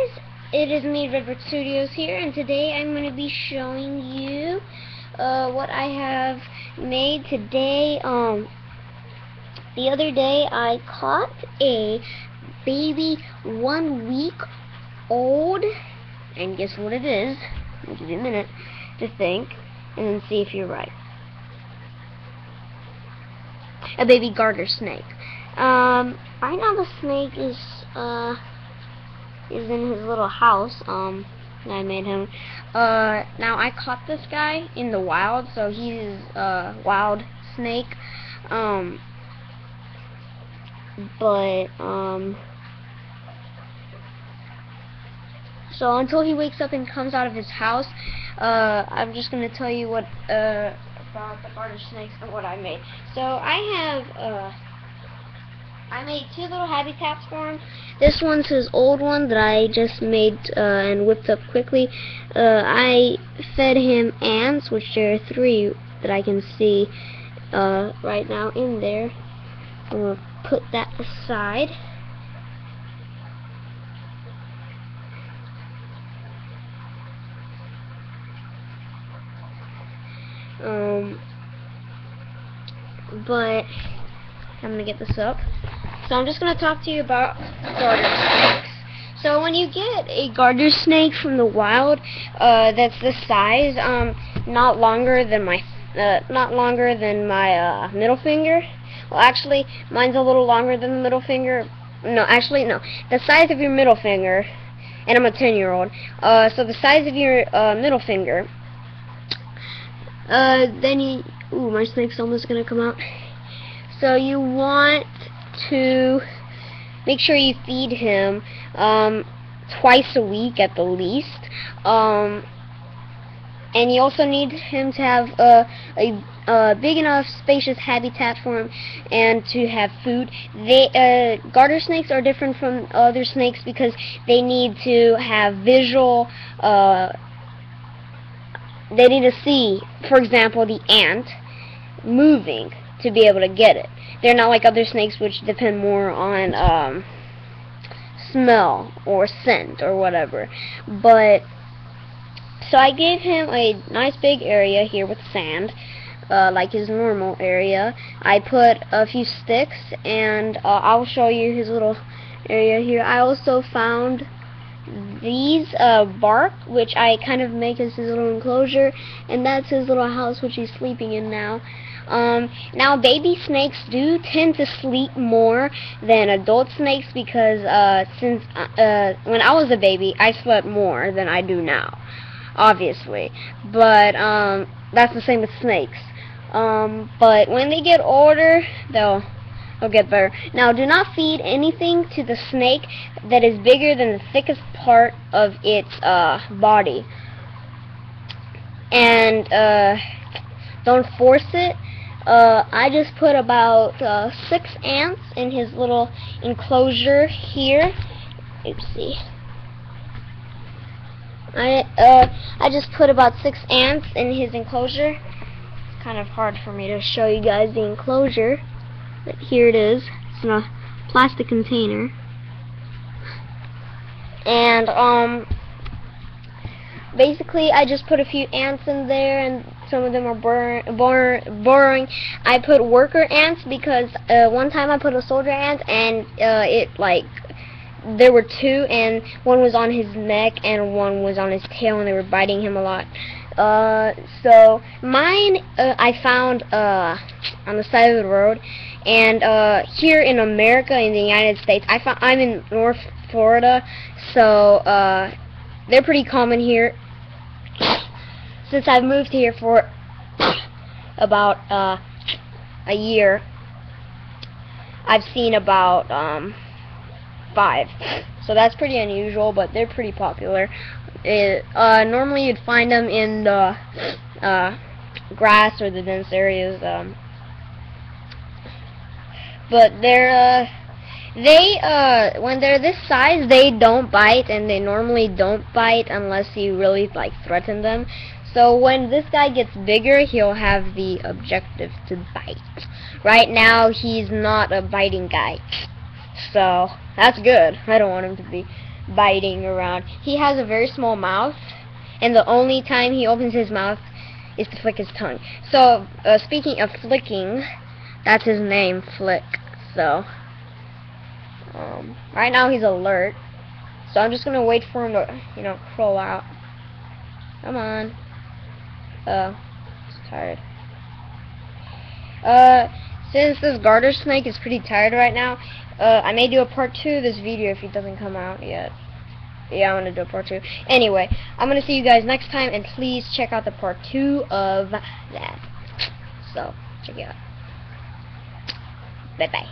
guys, it is me, Redbird Studios here, and today I'm going to be showing you what I have made today. The other day I caught a baby 1 week old, and guess what it is? I'll give you a minute to think, and then see if you're right. A baby garter snake. Right now the snake is in his little house. I made him. Now I caught this guy in the wild, so he's a wild snake. So until he wakes up and comes out of his house, I'm just gonna tell you what about the garter snakes and what I made. So I made 2 little habitats for him. This one's his old one that I just made and whipped up quickly. I fed him ants, which there are 3 that I can see right now in there. I'm going to put that aside. But I'm going to get this up. So I'm just going to talk to you about garter snakes. So when you get a garter snake from the wild, that's this size, not longer than my middle finger. Well, actually, mine's a little longer than the middle finger. No, actually, no. The size of your middle finger, and I'm a 10-year-old. So the size of your middle finger. Then you. Ooh, my snake's almost gonna come out. So you want to make sure you feed him twice a week at the least, and you also need him to have a big enough spacious habitat for him and to have food. Garter snakes are different from other snakes because they need to have visual, they need to see, for example, the ant moving to be able to get it. They're not like other snakes, which depend more on smell or scent or whatever. But so I gave him a nice big area here with sand, like his normal area. I put a few sticks, and I'll show you his little area here. I also found these bark, which I kind of make as his little enclosure, and that's his little house, which he's sleeping in now. Now baby snakes do tend to sleep more than adult snakes because since when I was a baby, I slept more than I do now, obviously. But that's the same with snakes. But when they get older, they'll get better. Now, do not feed anything to the snake that is bigger than the thickest part of its body. And don't force it. I just put about 6 ants in his little enclosure here. Oopsie. I just put about 6 ants in his enclosure. It's kind of hard for me to show you guys the enclosure. But here it is. It's in a plastic container. And basically I just put a few ants in there, and some of them are boring. I put worker ants because one time I put a soldier ant, and there were 2, and one was on his neck and one was on his tail, and they were biting him a lot. So mine I found on the side of the road, and here in America, in the United States, I'm in North Florida, so they're pretty common here. Since I've moved here for about a year, I've seen about 5. So that's pretty unusual, but they're pretty popular. Normally you'd find them in the grass or the dense areas, but when they're this size, they don't bite, and they normally don't bite unless you really threaten them. So when this guy gets bigger, he'll have the objective to bite. Right now, he's not a biting guy, so that's good. I don't want him to be. biting around. He has a very small mouth, and the only time he opens his mouth is to flick his tongue. So, speaking of flicking, that's his name, Flick. So, right now he's alert. So I'm just gonna wait for him to, you know, crawl out. Come on. He's tired. Since this garter snake is pretty tired right now, I may do a part 2 of this video if it doesn't come out yet. Yeah, I'm gonna do a part 2. Anyway, I'm gonna see you guys next time, and please check out the part 2 of that. So, check it out. Bye-bye.